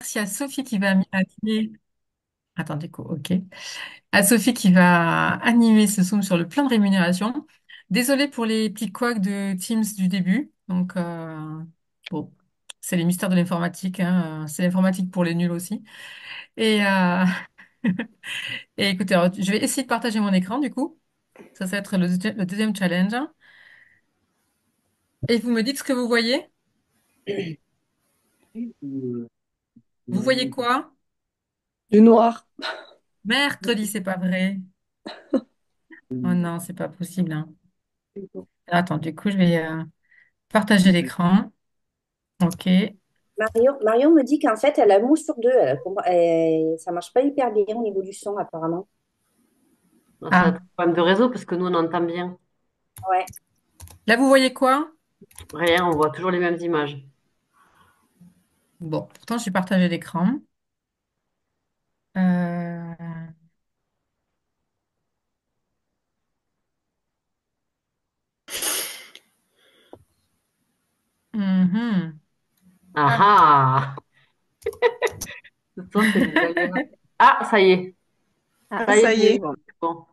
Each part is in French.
merci à Sophie qui va animer. Attendez, ok. À Sophie qui va animer ce Zoom sur le plan de rémunération. Désolée pour les petits couacs de Teams du début. Donc, bon, c'est les mystères de l'informatique, hein. C'est l'informatique pour les nuls aussi. Et, et écoutez, alors, je vais essayer de partager mon écran du coup. Ça va être le deuxième challenge. Et vous me dites ce que vous voyez. Vous voyez quoi? Du noir. Mercredi, c'est pas vrai. Oh non, c'est pas possible, hein. Attends, du coup, je vais partager l'écran. Ok. Marion me dit qu'en fait, elle a un mot sur deux. Ça marche pas hyper bien au niveau du son, apparemment. Ah, ça va être Ah, un problème de réseau parce que nous, on entend bien. Ouais. là, vous voyez quoi? Rien, on voit toujours les mêmes images. Bon, pourtant, j'ai partagé l'écran. Euh, mhm. Ah Ah. ah! Ce soir, c'est les aléas. Ah, ça y est. Ah, Ça y est, ça je y l'ai est. eu. Bon,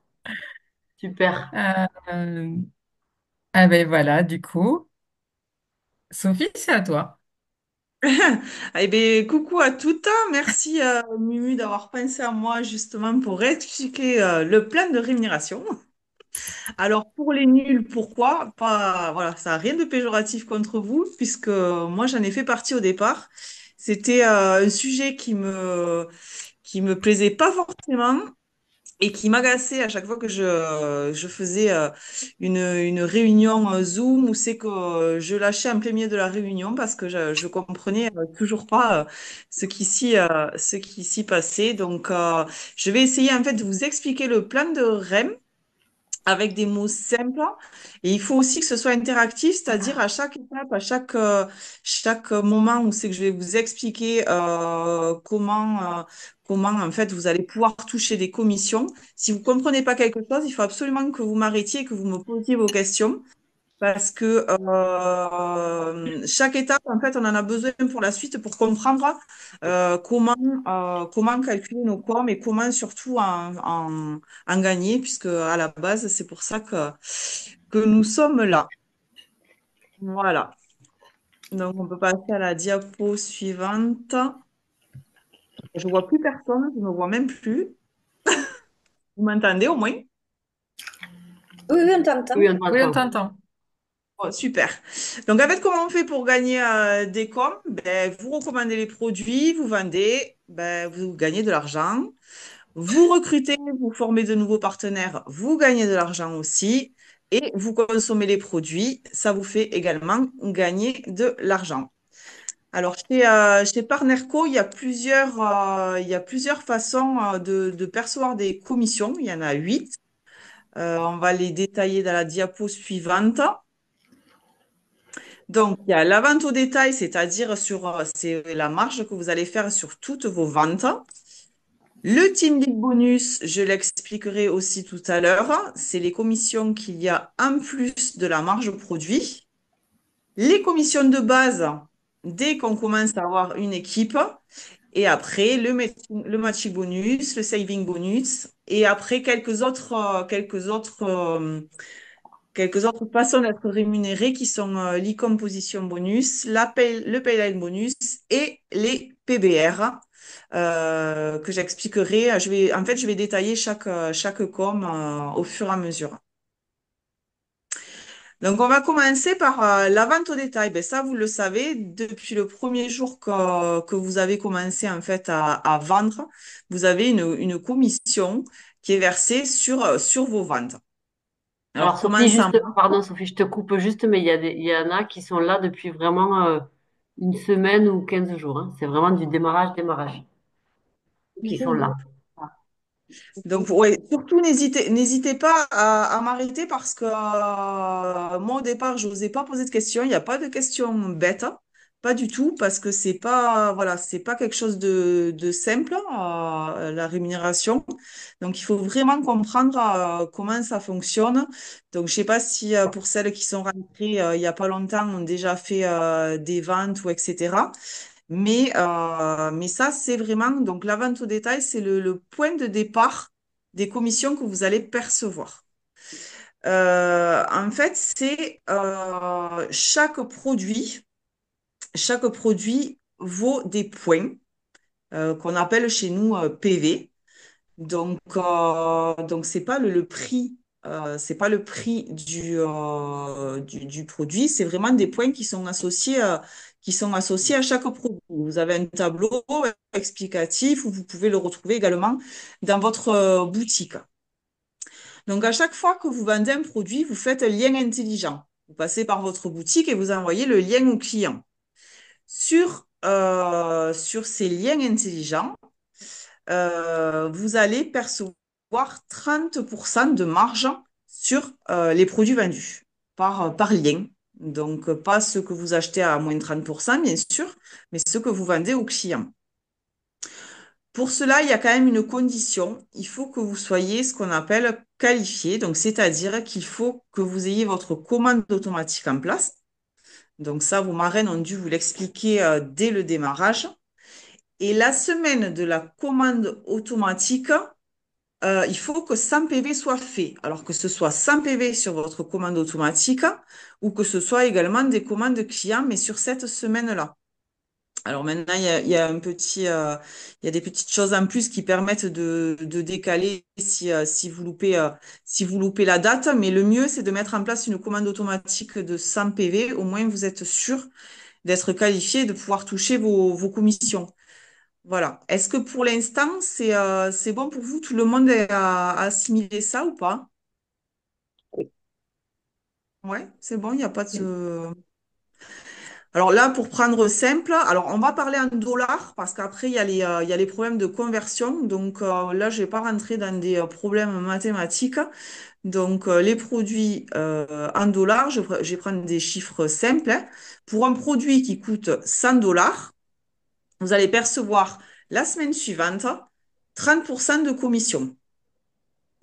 super. Euh, ah ben voilà, du coup, Sophie, c'est à toi. Eh bien, coucou à toutes. Merci, Mumu, d'avoir pensé à moi justement pour expliquer le plan de rémunération. Alors, pour les nuls, pourquoi? Pas, voilà, ça n'a rien de péjoratif contre vous, puisque moi, j'en ai fait partie au départ. C'était un sujet qui me plaisait pas forcément et qui m'agaçait à chaque fois que je faisais une réunion Zoom où c'est que je lâchais en plein milieu de la réunion parce que je comprenais toujours pas ce qui s'y passait. Donc, je vais essayer en fait de vous expliquer le plan de REM avec des mots simples. Et il faut aussi que ce soit interactif, c'est-à-dire à chaque étape, chaque moment où c'est que je vais vous expliquer comment en fait vous allez pouvoir toucher des commissions. Si vous comprenez pas quelque chose, il faut absolument que vous m'arrêtiez et que vous me posiez vos questions. Parce que chaque étape, en fait, on en a besoin pour la suite pour comprendre comment calculer nos coms et comment surtout en gagner, puisque à la base, c'est pour ça que nous sommes là. Voilà. Donc, on peut passer à la diapo suivante. Je vois plus personne, je ne me vois même plus. Vous m'entendez au moins? Oui, oui, on t'entend. Oui, on Oui, on t'entend. t'entend. Oh, super. Donc, en fait, comment on fait pour gagner des coms? Ben, vous recommandez les produits, vous vendez, ben, vous gagnez de l'argent. Vous recrutez, vous formez de nouveaux partenaires, vous gagnez de l'argent aussi. Et vous consommez les produits, ça vous fait également gagner de l'argent. Alors, chez Partnerco, il y a plusieurs façons de percevoir des commissions. Il y en a 8. On va les détailler dans la diapo suivante. Donc, il y a la vente au détail, c'est-à-dire c'est la marge que vous allez faire sur toutes vos ventes. Le team lead bonus, je l'expliquerai aussi tout à l'heure, c'est les commissions qu'il y a en plus de la marge produit. Les commissions de base, dès qu'on commence à avoir une équipe. Et après, le matching bonus, le saving bonus. Et après, quelques autres façons d'être rémunérés qui sont l'e-composition bonus, le payline bonus et les PBR que j'expliquerai. Je vais détailler chaque com au fur et à mesure. Donc, on va commencer par la vente au détail. Ben, ça, vous le savez, depuis le premier jour que vous avez commencé en fait à vendre, vous avez une commission qui est versée sur vos ventes. Alors, Alors, comment Sophie, ça juste, marche? pardon, Sophie, je te coupe juste, mais il y en a qui sont là depuis vraiment une semaine ou 15 jours, hein. C'est vraiment du démarrage qui sont là. Donc, ouais, surtout, n'hésitez pas à m'arrêter parce que moi, au départ, je n'osais pas poser de questions. Il n'y a pas de questions bêtes, pas du tout, parce que c'est pas quelque chose de simple, la rémunération. Donc, il faut vraiment comprendre comment ça fonctionne. Donc, je sais pas si pour celles qui sont rentrées il y a pas longtemps, ont déjà fait des ventes ou etc. Mais ça, c'est vraiment, donc la vente au détail, c'est le point de départ des commissions que vous allez percevoir. En fait, c'est chaque produit vaut des points qu'on appelle chez nous PV. Donc c'est pas le prix, c'est pas le prix du produit, c'est vraiment des points qui sont associés à chaque produit. Vous avez un tableau explicatif où vous pouvez le retrouver également dans votre boutique. Donc à chaque fois que vous vendez un produit, vous faites un lien intelligent. Vous passez par votre boutique et vous envoyez le lien au client. Sur ces liens intelligents, vous allez percevoir 30% de marge sur les produits vendus par lien. Donc, pas ce que vous achetez à moins de 30%, bien sûr, mais ce que vous vendez aux clients. Pour cela, il y a quand même une condition. Il faut que vous soyez ce qu'on appelle qualifié. Donc, c'est-à-dire qu'il faut que vous ayez votre commande automatique en place. Donc, ça, vos marraines ont dû vous l'expliquer dès le démarrage. Et la semaine de la commande automatique, il faut que 100 PV soient faits. Alors que ce soit 100 PV sur votre commande automatique ou que ce soit également des commandes clients, mais sur cette semaine-là. Alors maintenant, il y a il y a des petites choses en plus qui permettent de décaler si vous loupez la date. Mais le mieux, c'est de mettre en place une commande automatique de 100 PV. Au moins, vous êtes sûr d'être qualifié et de pouvoir toucher vos commissions. Voilà. Est-ce que pour l'instant, c'est bon pour vous? Tout le monde a assimilé ça ou pas? Ouais, c'est bon, il n'y a pas de... Alors là, pour prendre simple, alors on va parler en dollars parce qu'après, il y a les problèmes de conversion. Donc là, je vais pas rentrer dans des problèmes mathématiques. Donc les produits en dollars, je vais prendre des chiffres simples, hein. Pour un produit qui coûte 100 dollars, vous allez percevoir la semaine suivante 30% de commission.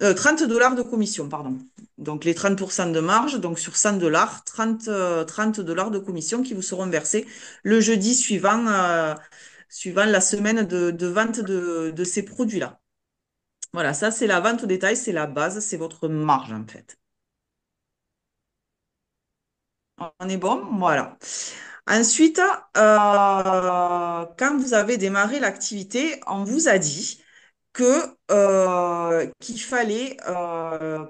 30 dollars de commission, pardon. Donc les 30% de marge, donc sur 100 dollars, 30 dollars de commission qui vous seront versés le jeudi suivant la semaine de vente de ces produits-là. Voilà, ça c'est la vente au détail, c'est la base, c'est votre marge en fait. On est bon? Voilà. Ensuite, quand vous avez démarré l'activité, on vous a dit qu'il fallait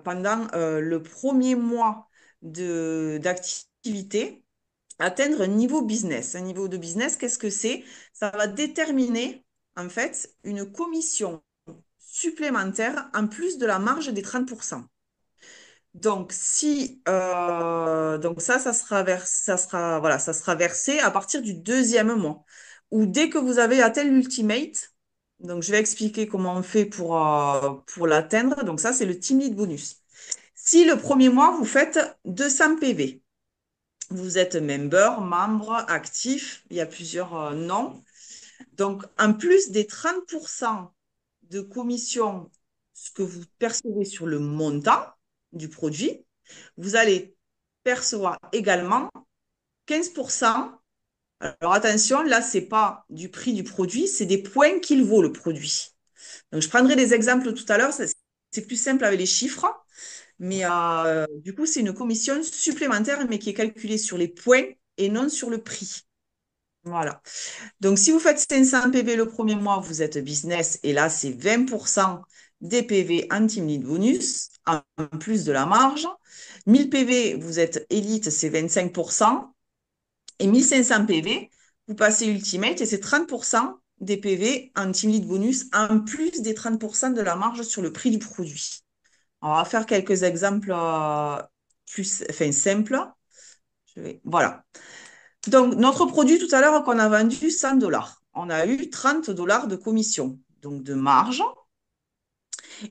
pendant le premier mois d'activité atteindre un niveau business. Un niveau de business, qu'est-ce que c'est? Ça va déterminer en fait une commission supplémentaire en plus de la marge des 30%. Donc, donc ça sera voilà, ça sera versé à partir du deuxième mois. Ou dès que vous avez atteint l'ultimate, donc je vais expliquer comment on fait pour l'atteindre. Donc ça, c'est le team lead bonus. Si le premier mois, vous faites 200 PV, vous êtes membre, actif, il y a plusieurs noms. Donc, en plus des 30% de commission, ce que vous percevez sur le montant du produit, vous allez percevoir également 15%. Alors attention, là, c'est pas du prix du produit, c'est des points qu'il vaut le produit. Donc, je prendrai des exemples tout à l'heure, c'est plus simple avec les chiffres, mais du coup, c'est une commission supplémentaire, mais qui est calculée sur les points et non sur le prix. Voilà. Donc, si vous faites 500 PV le premier mois, vous êtes business et là, c'est 20% des PV en team lead bonus, en plus de la marge. 1000 PV, vous êtes élite, c'est 25%. Et 1500 PV, vous passez ultimate et c'est 30% des PV en team lead bonus, en plus des 30% de la marge sur le prix du produit. On va faire quelques exemples simples. Voilà. Donc, notre produit tout à l'heure qu'on a vendu 100 dollars, on a eu 30 dollars de commission, donc de marge.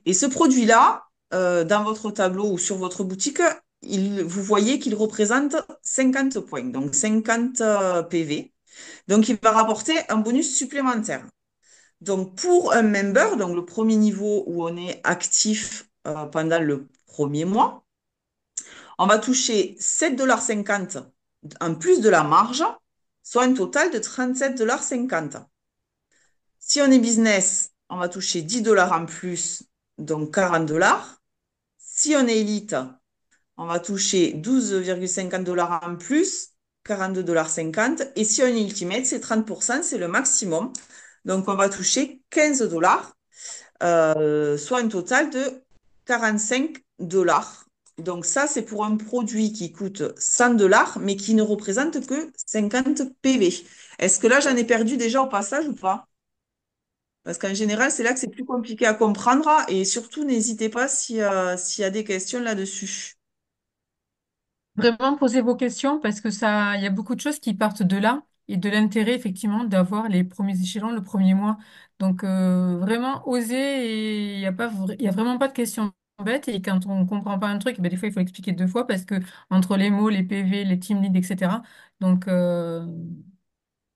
Et ce produit-là, dans votre tableau ou sur votre boutique, vous voyez qu'il représente 50 points, donc 50 PV. Donc, il va rapporter un bonus supplémentaire. Donc, pour un member, donc le premier niveau où on est actif pendant le premier mois, on va toucher 7,50 $ en plus de la marge, soit un total de 37,50 $. Si on est business, on va toucher 10 dollars en plus, donc 40 dollars. Si on est élite, on va toucher 12,50 dollars en plus, 42,50 $. Et si on est ultimate, c'est 30%, c'est le maximum. Donc, on va toucher 15 dollars, soit un total de 45 dollars. Donc, ça, c'est pour un produit qui coûte 100 dollars, mais qui ne représente que 50 PV. Est-ce que là, j'en ai perdu déjà au passage ou pas? Parce qu'en général, c'est là que c'est plus compliqué à comprendre. Et surtout, n'hésitez pas s'il y a des questions là-dessus. Vraiment poser vos questions parce que ça, il y a beaucoup de choses qui partent de là et de l'intérêt effectivement d'avoir les premiers échelons le premier mois. Donc vraiment oser et il y a vraiment pas de questions bêtes et quand on comprend pas un truc, ben, des fois il faut expliquer deux fois parce que entre les mots, les PV, les team leads, etc. Donc C'est ça, ou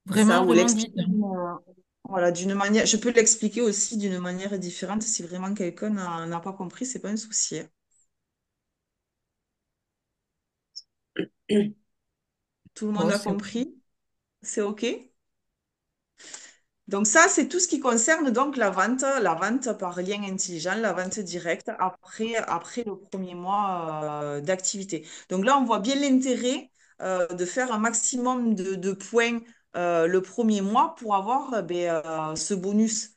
vraiment dites. l'expliquer voilà, d'une manière. Je peux l'expliquer aussi d'une manière différente si vraiment quelqu'un n'a pas compris, c'est pas un souci, hein. Tout le monde Bon, a c'est compris, c'est OK? Donc ça, c'est tout ce qui concerne donc la vente par lien intelligent, la vente directe après le premier mois d'activité. Donc là, on voit bien l'intérêt de faire un maximum de points le premier mois pour avoir ce bonus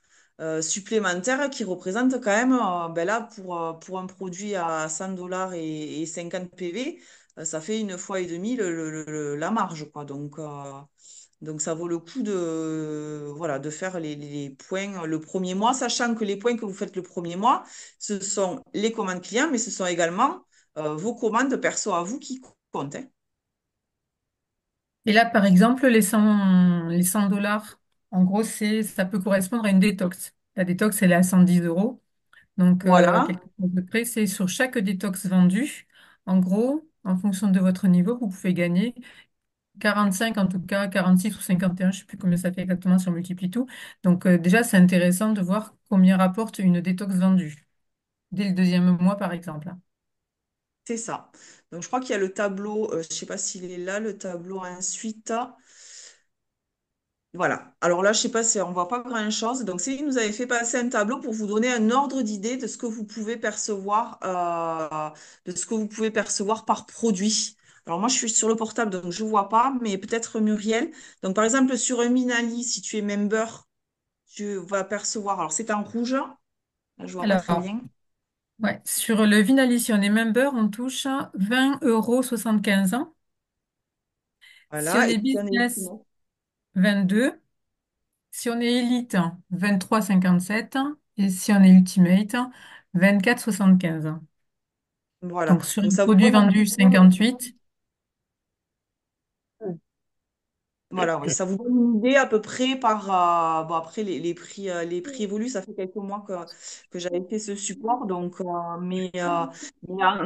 supplémentaire qui représente quand même, ben là, pour un produit à 100 dollars et 50 PV, ça fait une fois et demie la marge, quoi. Donc, ça vaut le coup voilà, de faire les points le premier mois, sachant que les points que vous faites le premier mois, ce sont les commandes clients, mais ce sont également vos commandes perso à vous qui comptent, hein. Et là, par exemple, les 100 dollars, en gros, ça peut correspondre à une détox. La détox, elle est à 110 euros. Donc, Voilà, quelque chose de près, c'est sur chaque détox vendu. En gros, en fonction de votre niveau, vous pouvez gagner 45, en tout cas 46 ou 51, je ne sais plus combien ça fait exactement si on multiplie tout. Donc, déjà, c'est intéressant de voir combien rapporte une détox vendue dès le deuxième mois, par exemple. c'est ça. Donc, je crois qu'il y a le tableau, je ne sais pas s'il est là, le tableau ensuite. Voilà. Alors là, je sais pas si on voit pas grand-chose. Donc, Céline nous avait fait passer un tableau pour vous donner un ordre d'idée de ce que vous pouvez percevoir, par produit. Alors moi, je suis sur le portable, donc je vois pas, mais peut-être Muriel. Donc, par exemple, sur un Minali, si tu es member, tu vas percevoir. Alors, c'est en rouge. Là, je vois pas très Alors, bien. ouais, sur le Vinali, si on est member, on touche 20,75 €. Si on Voilà. Et est puis, on est business, 22. Si on est élite, 23,57. Et si on est ultimate, 24,75. voilà. Donc, sur Donc, un ça vous produit donne un vendu peu. 58. Voilà, ouais, ça vous donne une idée à peu près bon, après, les prix évoluent. Ça fait quelques mois que j'avais fait ce support. Donc, mais en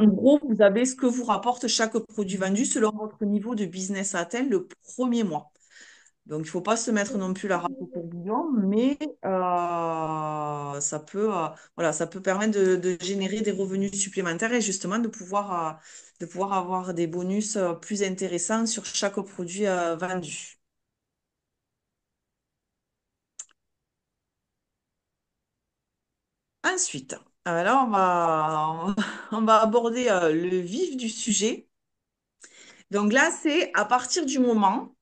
gros, vous avez ce que vous rapporte chaque produit vendu selon votre niveau de business atteint le premier mois. Donc, il ne faut pas se mettre non plus la rate au courbillon, mais voilà, ça peut permettre de générer des revenus supplémentaires et justement de pouvoir avoir des bonus plus intéressants sur chaque produit vendu. Ensuite, là, on va aborder le vif du sujet. Donc là, c'est à partir du moment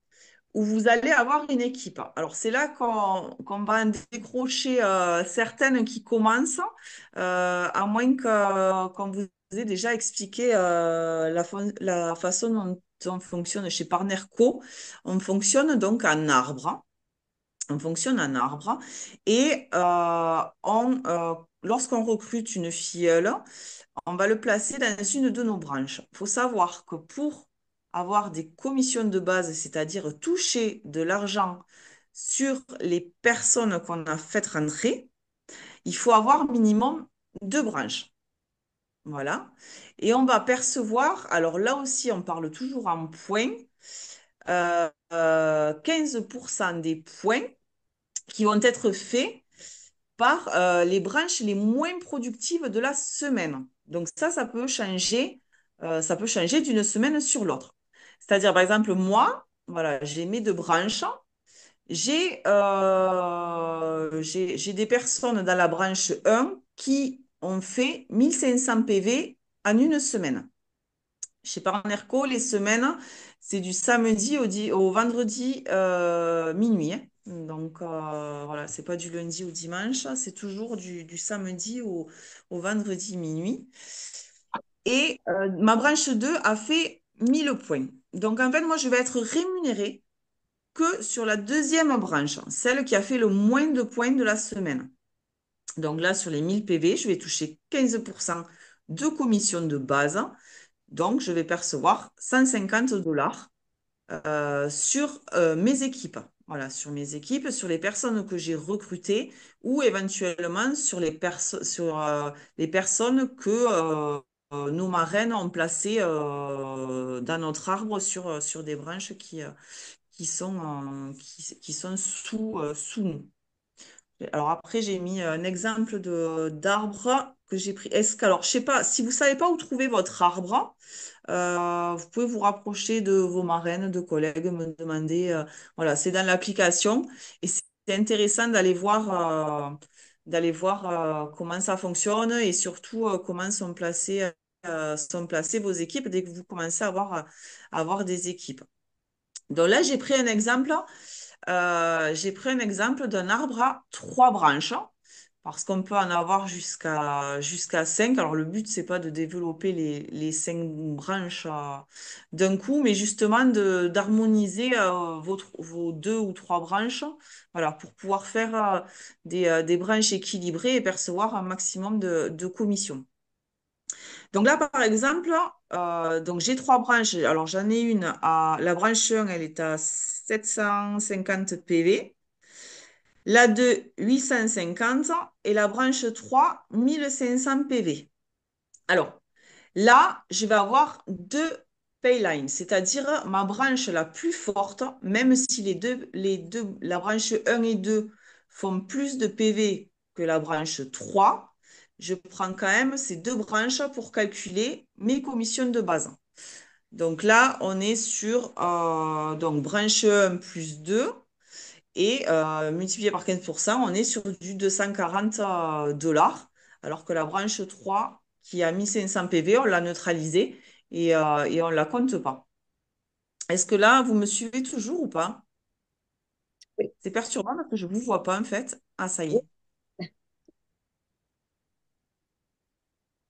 où vous allez avoir une équipe. Alors, c'est là qu'on va en décrocher certaines qui commencent, à moins qu'on vous ait déjà expliqué la façon dont on fonctionne chez Partner Co. On fonctionne donc en arbre. On fonctionne en arbre et lorsqu'on recrute une filleule, on va le placer dans une de nos branches. Il faut savoir que pour avoir des commissions de base, c'est-à-dire toucher de l'argent sur les personnes qu'on a fait rentrer, il faut avoir minimum deux branches. Voilà. Et on va percevoir, alors là aussi, on parle toujours en points, 15% des points qui vont être faits par les branches les moins productives de la semaine. Donc ça peut changer d'une semaine sur l'autre. C'est-à-dire, par exemple, moi, voilà, j'ai mes deux branches. J'ai des personnes dans la branche 1 qui ont fait 1500 PV en une semaine. Chez Parnerco, les semaines, c'est du samedi au vendredi minuit, hein. Donc voilà, c'est pas du lundi au dimanche, c'est toujours du samedi au vendredi minuit. Et ma branche 2 a fait 1000 points. Donc en fait, moi, je vais être rémunérée que sur la deuxième branche, celle qui a fait le moins de points de la semaine. Donc là, sur les 1000 PV, je vais toucher 15% de commission de base. Donc, je vais percevoir 150 dollars sur mes équipes. Voilà, sur mes équipes, sur les personnes que j'ai recrutées ou éventuellement sur les personnes que nos marraines ont placées dans notre arbre sur des branches qui sont sous nous. Alors après, j'ai mis un exemple d'arbre que j'ai pris. Alors, je sais pas, si vous savez pas où trouver votre arbre, vous pouvez vous rapprocher de vos marraines, de collègues, me demander. Voilà, c'est dans l'application et c'est intéressant d'aller voir comment ça fonctionne et surtout comment sont placées vos équipes dès que vous commencez à avoir des équipes. Donc là, j'ai pris un exemple d'un arbre à trois branches, parce qu'on peut en avoir jusqu'à cinq. Alors, le but, c'est pas de développer les cinq branches d'un coup, mais justement d'harmoniser vos deux ou trois branches, voilà, pour pouvoir faire des branches équilibrées et percevoir un maximum de commissions. Donc là, par exemple, donc j'ai trois branches. Alors j'en ai une la branche 1, elle est à 750 PV. La 2, 850 et la branche 3, 1500 PV. Alors là, je vais avoir deux paylines, c'est-à-dire ma branche la plus forte, même si la branche 1 et 2 font plus de PV que la branche 3, je prends quand même ces deux branches pour calculer mes commissions de base. Donc là, on est sur donc branche 1 plus 2 et multiplié par 15%, on est sur du 240 dollars, alors que la branche 3, qui a mis 500 PV, on l'a neutralisée et on ne la compte pas. Est-ce que là, vous me suivez toujours ou pas? Oui. C'est perturbant parce que je ne vous vois pas en fait. Ah, ça y Oui. est.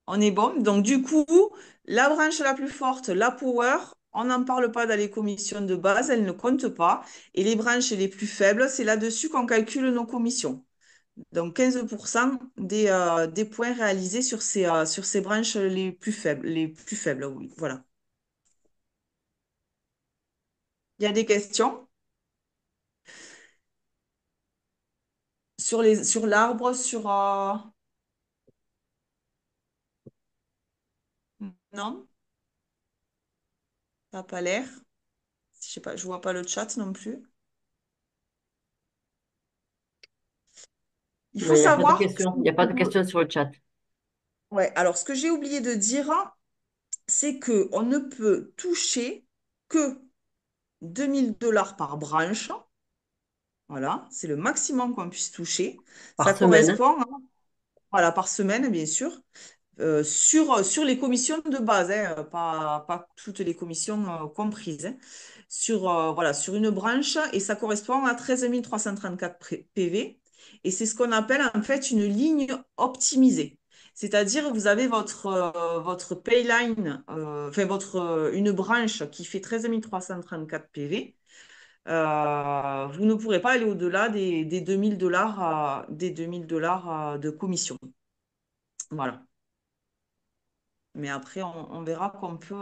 On est bon. Donc, du coup, la branche la plus forte, la power, on n'en parle pas dans les commissions de base, elle ne compte pas. Et les branches les plus faibles, c'est là-dessus qu'on calcule nos commissions. Donc 15% des points réalisés sur ces branches les plus faibles, oui. Voilà. Il y a des questions sur l'arbre, non, ça n'a pas l'air. Je sais pas, je vois pas le chat non plus. Il Non, faut il n'y a pas de savoir, questions. Il n'y a pas de questions sur le chat. ouais, alors ce que j'ai oublié de dire, c'est que on ne peut toucher que 2000 dollars par branche. Voilà, c'est le maximum qu'on puisse toucher. Par Ça semaine. correspond, hein, voilà, par semaine, bien sûr. Sur les commissions de base, hein, pas toutes les commissions comprises, hein. Voilà, sur une branche, et ça correspond à 13 334 PV. Et c'est ce qu'on appelle en fait une ligne optimisée. C'est-à-dire, vous avez votre payline, enfin une branche qui fait 13 334 PV. Vous ne pourrez pas aller au-delà des 2000 dollars, des 2000 dollars de commission. Voilà. Mais après, on verra qu'on peut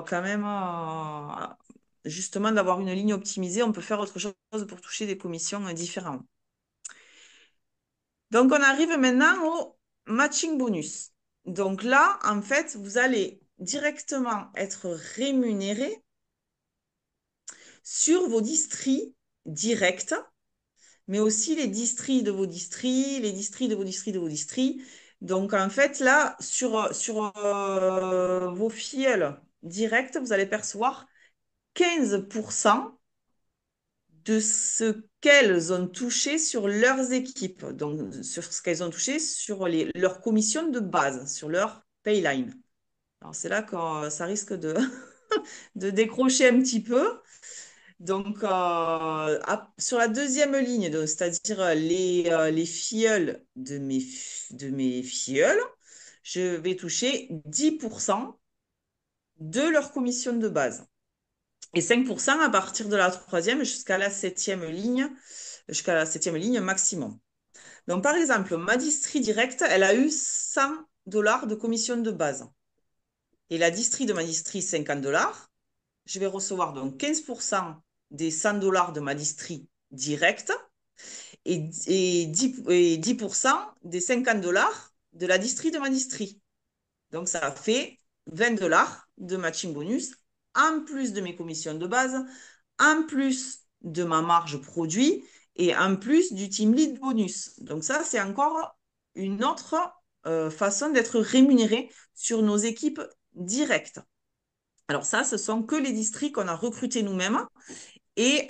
quand même, justement, d'avoir une ligne optimisée, on peut faire autre chose pour toucher des commissions différentes. Donc, on arrive maintenant au matching bonus. Donc là, en fait, vous allez directement être rémunéré sur vos districts directs, mais aussi les districts de vos districts, les districts de vos districts de vos districts. Donc, en fait, là, sur vos filleuls directs, vous allez percevoir 15% de ce qu'elles ont touché sur leurs équipes, donc sur ce qu'elles ont touché sur leurs commissions de base, sur leur payline. Alors c'est là que ça risque de décrocher un petit peu. Donc sur la deuxième ligne, c'est-à-dire les filleuls de mes filleuls, je vais toucher 10% de leur commission de base. Et 5% à partir de la troisième jusqu'à la septième ligne maximum. Donc, par exemple, ma distri directe, elle a eu 100 $ de commission de base. Et la distri de ma distri, 50 $. Je vais recevoir donc 15% des 100 $ de ma distri directe et 10% des 50 $ de la distri de ma distri. Donc, ça fait 20 $ de matching bonus en plus de mes commissions de base, en plus de ma marge produit et en plus du team lead bonus. Donc ça, c'est encore une autre façon d'être rémunéré sur nos équipes directes. Alors ça, ce sont que les districts qu'on a recrutés nous-mêmes et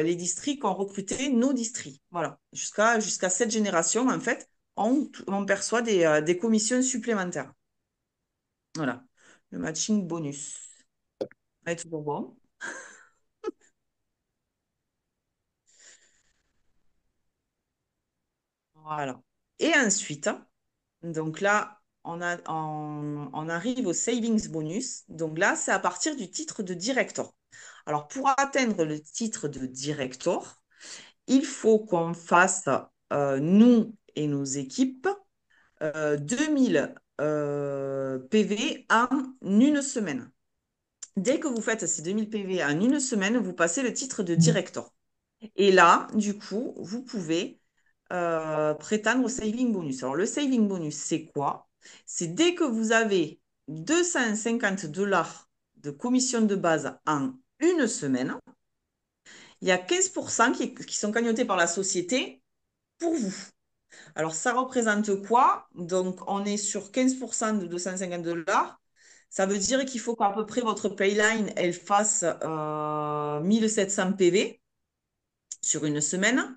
les districts qu'ont recruté nos districts. Voilà, jusqu'à cette génération, en fait, on perçoit des commissions supplémentaires. Voilà, le matching bonus. Ouais, toujours bon. Voilà. Et ensuite, donc là, on arrive au savings bonus. Donc là, c'est à partir du titre de director. Alors, pour atteindre le titre de director, il faut qu'on fasse, nous et nos équipes, 2000 PV en une semaine. Dès que vous faites ces 2000 PV en une semaine, vous passez le titre de director. Et là, du coup, vous pouvez prétendre au saving bonus. Alors, le saving bonus, c'est quoi? C'est dès que vous avez 250 $ de commission de base en une semaine, il y a 15% qui sont cagnotés par la société pour vous. Alors, ça représente quoi? Donc, on est sur 15% de 250 $. Ça veut dire qu'il faut qu'à peu près votre payline, elle fasse 1700 PV sur une semaine.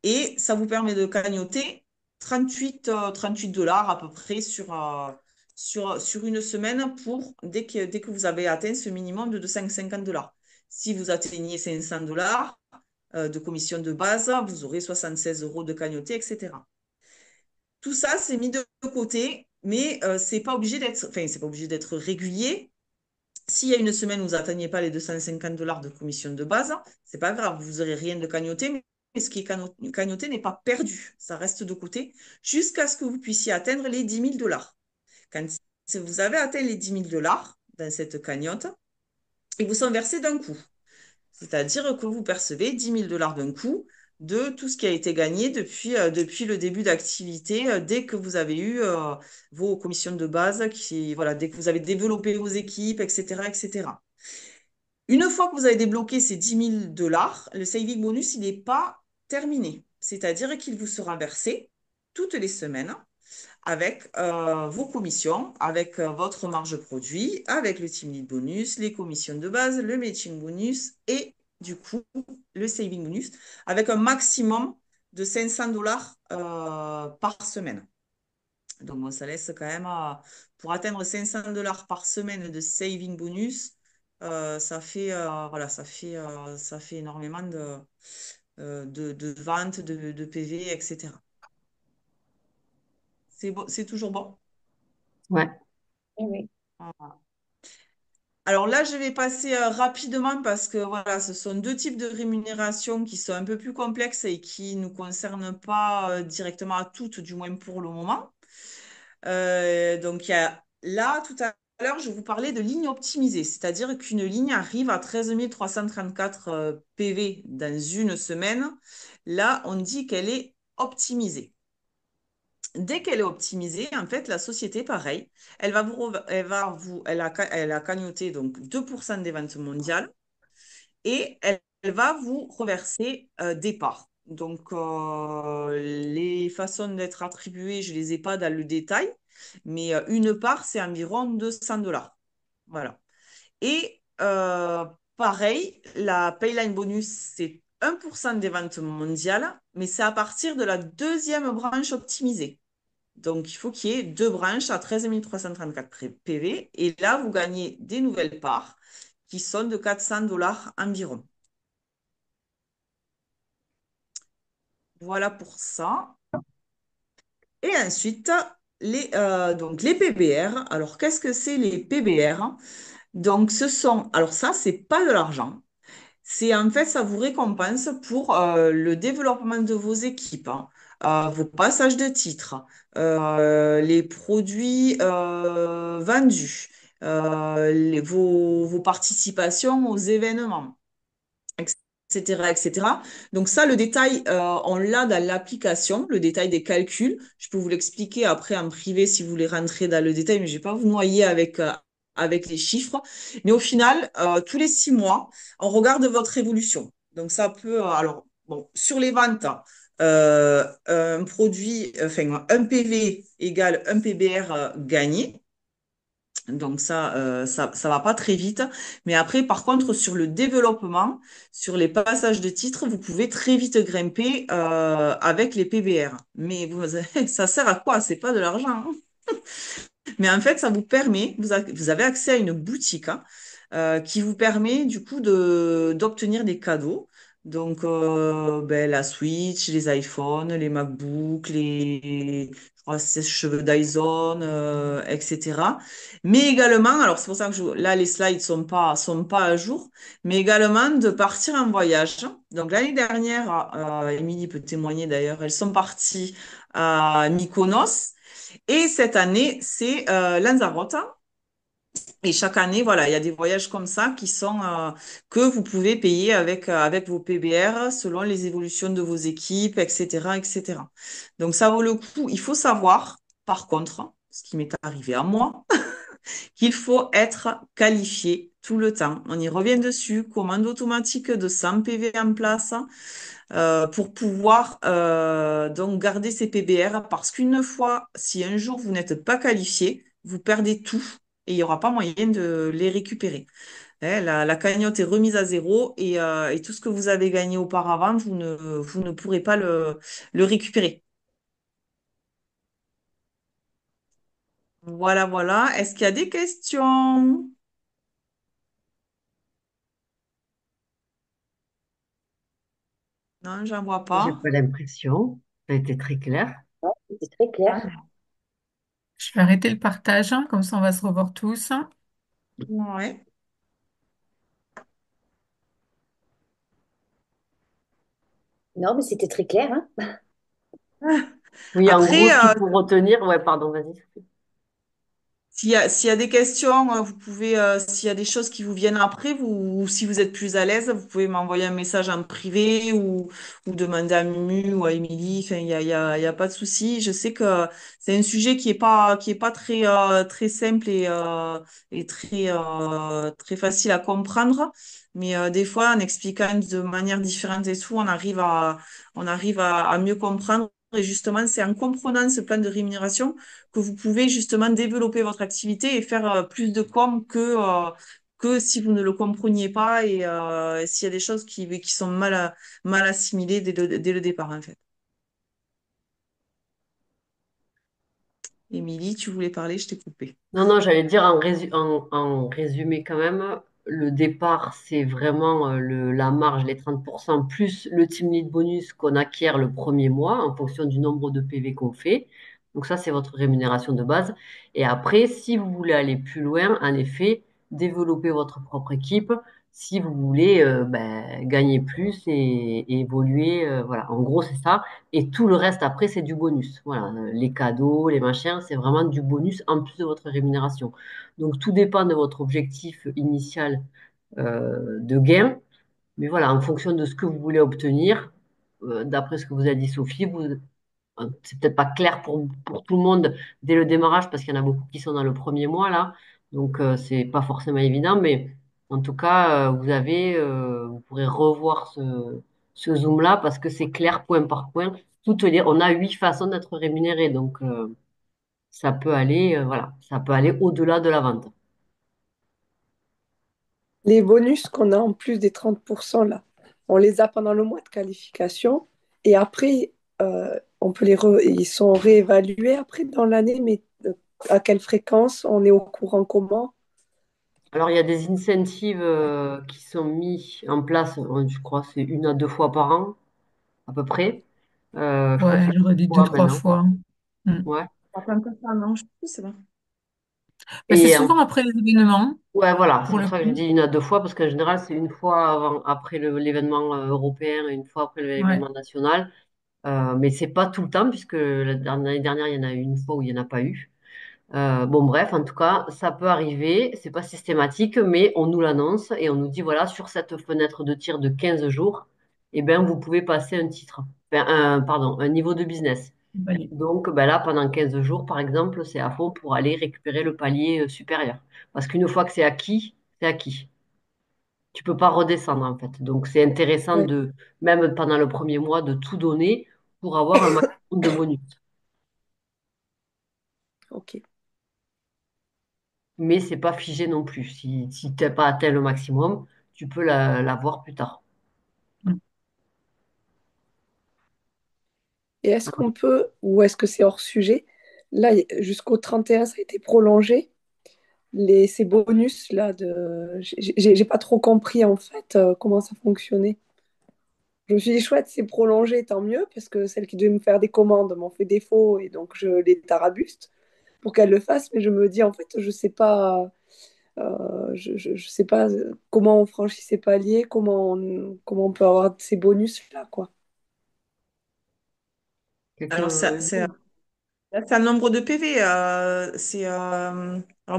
Et ça vous permet de cagnoter 38 $ à peu près sur une semaine dès que vous avez atteint ce minimum de 250 $. Si vous atteignez 500 $ de commission de base, vous aurez 76 € de cagnoté, etc. Tout ça, c'est mis de côté, mais c'est pas obligé d'être, enfin, c'est pas obligé d'être régulier. S'il y a une semaine où vous n'atteignez pas les 250 $ de commission de base, c'est pas grave, vous n'aurez rien de cagnoté, mais ce qui est cagnoté n'est pas perdu. Ça reste de côté jusqu'à ce que vous puissiez atteindre les 10 000 $. Quand vous avez atteint les 10 000 $ dans cette cagnotte, ils vous sont versés d'un coup. C'est-à-dire que vous percevez 10 000 $ d'un coup de tout ce qui a été gagné depuis le début d'activité, dès que vous avez eu vos commissions de base, voilà, dès que vous avez développé vos équipes, etc., etc. Une fois que vous avez débloqué ces 10 000 $, le saving bonus, il n'est pas terminé. C'est-à-dire qu'il vous sera versé toutes les semaines avec vos commissions, avec votre marge produit, avec le team lead bonus, les commissions de base, le matching bonus et du coup le saving bonus avec un maximum de 500 $ par semaine. Donc bon, ça laisse quand même pour atteindre 500 $ par semaine de saving bonus, ça fait voilà, ça fait énormément de ventes, de PV, etc. C'est bon, c'est toujours bon. Ouais. Oui, oui. Alors là, je vais passer rapidement parce que voilà, ce sont deux types de rémunération qui sont un peu plus complexes et qui ne nous concernent pas directement à toutes, du moins pour le moment. Donc il y a là, tout à l'heure, je vous parlais de ligne optimisée, c'est-à-dire qu'une ligne arrive à 13 334 PV dans une semaine. Là, on dit qu'elle est optimisée. Dès qu'elle est optimisée, en fait, la société, pareil, elle a cagnoté donc 2% des ventes mondiales et elle va vous reverser des parts. Donc, les façons d'être attribuées, je ne les ai pas dans le détail, mais une part, c'est environ 200 $. Voilà. Et pareil, la Payline bonus, c'est 1% des ventes mondiales, mais c'est à partir de la deuxième branche optimisée. Donc, il faut qu'il y ait deux branches à 13 334 PV. Et là, vous gagnez des nouvelles parts qui sont de 400 $ environ. Voilà pour ça. Et ensuite, donc les PBR. Alors, qu'est-ce que c'est les PBR? Donc, alors ça, c'est pas de l'argent. C'est en fait, ça vous récompense pour le développement de vos équipes, hein, vos passages de titres, les produits vendus, vos participations aux événements, etc., etc. Donc ça, le détail, on l'a dans l'application, le détail des calculs. Je peux vous l'expliquer après en privé si vous voulez rentrer dans le détail, mais je ne vais pas vous noyer avec les chiffres. Mais au final, tous les 6 mois, on regarde votre évolution. Donc ça peut, alors, bon, sur les ventes, un produit, enfin, un PV égale un PBR gagné. Donc ça va pas très vite. Mais après, par contre, sur le développement, sur les passages de titres, vous pouvez très vite grimper avec les PBR. Mais ça sert à quoi? C'est pas de l'argent, hein. Mais en fait, ça vous permet, vous avez accès à une boutique, hein, qui vous permet du coup d'obtenir des cadeaux. Donc, ben, la Switch, les iPhones, les MacBooks, je crois, cheveux Dyson, etc. Mais également, alors c'est pour ça que là, les slides sont pas à jour, mais également de partir en voyage. Donc, l'année dernière, Émilie peut témoigner d'ailleurs, elles sont parties à Mykonos. Et cette année, c'est Lanzarote. Et chaque année, voilà, il y a des voyages comme ça que vous pouvez payer avec vos PBR selon les évolutions de vos équipes, etc., etc. Donc ça vaut le coup. Il faut savoir, par contre, ce qui m'est arrivé à moi, qu'il faut être qualifié tout le temps. On y revient dessus. Commande automatique de 100 PV en place pour pouvoir donc garder ces PBR parce qu'une fois, si un jour vous n'êtes pas qualifié, vous perdez tout et il n'y aura pas moyen de les récupérer. Hein, la cagnotte est remise à zéro et tout ce que vous avez gagné auparavant, vous ne pourrez pas le récupérer. Voilà, voilà. Est-ce qu'il y a des questions? Non, j'en vois J'ai pas. pas l'impression. Ça a été très clair. C'est très clair. Je vais arrêter le partage, hein, comme ça on va se revoir tous. Ouais. Non, mais c'était très clair, hein. Oui, en gros, Après, ce qu'il faut retenir, ouais, pardon, vas-y. s'il y a des questions, vous pouvez, s'il y a des choses qui vous viennent après, ou si vous êtes plus à l'aise, vous pouvez m'envoyer un message en privé ou demander à Mumu ou à Émilie. Enfin, il y a pas de souci. Je sais que c'est un sujet qui est pas très, très simple et très facile à comprendre. Mais des fois, en expliquant de manière différente et tout, on arrive à mieux comprendre. Et justement, c'est en comprenant ce plan de rémunération que vous pouvez justement développer votre activité et faire plus de com que si vous ne le compreniez pas et s'il y a des choses qui sont mal assimilées dès le départ, en fait. Émilie, tu voulais parler, je t'ai coupé. Non, non, j'allais dire en résumé quand même, le départ, c'est vraiment la marge, les 30% plus le team lead bonus qu'on acquiert le premier mois en fonction du nombre de PV qu'on fait. Donc ça, c'est votre rémunération de base. Et après, si vous voulez aller plus loin, en effet, développer votre propre équipe, si vous voulez ben, gagner plus et évoluer. Voilà, en gros, c'est ça. Et tout le reste après, c'est du bonus. Voilà, les cadeaux, les machins, c'est vraiment du bonus en plus de votre rémunération. Donc tout dépend de votre objectif initial de gain. Mais voilà, en fonction de ce que vous voulez obtenir, d'après ce que vous a dit Sophie, c'est peut-être pas clair pour tout le monde dès le démarrage parce qu'il y en a beaucoup qui sont dans le premier mois là. Donc c'est pas forcément évident, mais en tout cas, vous pourrez revoir ce zoom-là parce que c'est clair point par point. Tout te dire, on a 8 façons d'être rémunéré, donc voilà, ça peut aller au-delà de la vente. les bonus qu'on a en plus des 30% là, on les a pendant le mois de qualification et après, ils sont réévalués après dans l'année, mais à quelle fréquence, on est au courant comment? Alors, il y a des incentives qui sont mis en place, je crois, c'est 1 à 2 fois par an, à peu près. Je crois que Ouais, c'est j'aurais dit deux, 3 trois maintenant. fois. Mm. Ouais. Attends que ça, non, je sais plus, c'est bon. Mais c'est Et souvent après les événements, ouais, voilà, c'est pour pour le ça que je coup. dis 1 à 2 fois, parce qu'en général, c'est 1 fois après l'événement européen et 1 fois après Ouais, l'événement national. Mais c'est pas tout le temps, puisque l'année dernière, il y en a eu 1 fois où il n'y en a pas eu. Bon, bref, en tout cas, ça peut arriver, c'est pas systématique, mais on nous l'annonce et on nous dit, voilà, sur cette fenêtre de tir de 15 jours, eh ben, vous pouvez passer un titre, enfin, pardon, un niveau de business. palier. Donc, ben là, pendant 15 jours, par exemple, c'est à fond pour aller récupérer le palier supérieur. Parce qu'une fois que c'est acquis, c'est acquis. Tu peux pas redescendre, en fait. Donc, c'est intéressant Ouais, de, même pendant le premier mois, de tout donner pour avoir un maximum de bonus. ok. Mais c'est pas figé non plus. Si tu n'as pas atteint le maximum, tu peux l'avoir plus tard. Mm. Et est-ce qu'on peut, ou est-ce que c'est hors sujet? Là, jusqu'au 31 ça a été prolongé. Ces bonus là j'ai pas trop compris en fait comment ça fonctionnait. Je me suis dit chouette, c'est prolongé, tant mieux, parce que celle qui devait me faire des commandes m'en fait défaut et donc je les tarabuste pour qu'elle le fasse, mais je me dis en fait je sais pas, je sais pas comment on franchit ces paliers, comment on peut avoir ces bonus là quoi. Alors, Quelqu'un. c'est un nombre de PV. Alors,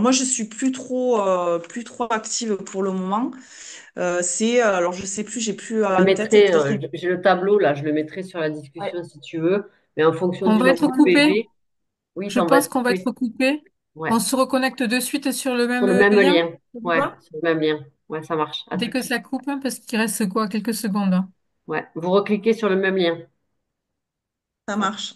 moi, je suis plus trop active pour le moment. Alors, je sais plus, j'ai plus Je en tête mettrai, exactement. j'ai le tableau là, je le mettrai sur la Ouais. discussion si tu veux. Mais en fonction On du va nombre être de coupé. PV, oui, Je ça, on va pense être qu'on va coupé. être coupé. Ouais. On se reconnecte de suite sur le Sur même le même lien. lien. Ça vous Ouais, va. sur le même lien. Ouais, ça marche. À Dès tout de que suite. ça coupe, hein, parce qu'il reste quoi, quelques secondes, hein. Ouais. Vous recliquez sur le même lien. Ça marche.